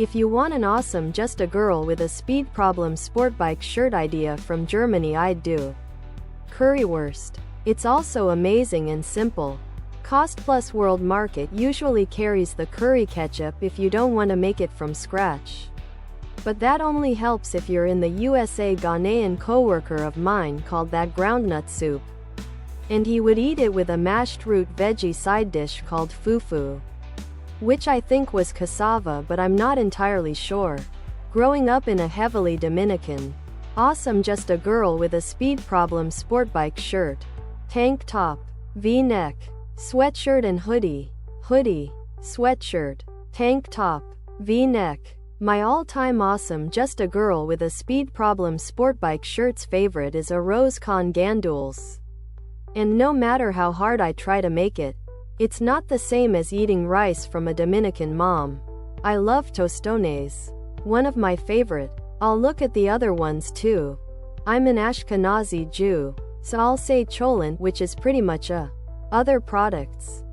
If you want an awesome just a girl with a speed problem sportbike shirt idea from Germany, I'd do Currywurst. It's also amazing and simple. Cost plus world market usually carries the curry ketchup if you don't want to make it from scratch. But that only helps if you're in the USA. Ghanaian coworker of mine called that groundnut soup. And he would eat it with a mashed root veggie side dish called fufu, which I think was cassava, but I'm not entirely sure. Growing up in a heavily Dominican, awesome just a girl with a speed problem sportbike shirt, tank top, V-neck, sweatshirt and hoodie, sweatshirt, tank top, V-neck. My all-time awesome just a girl with a speed problem sportbike shirt's favorite is a rose con gandules. And no matter how hard I try to make it, it's not the same as eating rice from a Dominican mom. I love tostones. One of my favorite. I'll look at the other ones too. I'm an Ashkenazi Jew, so I'll say cholent, which is pretty much a other products.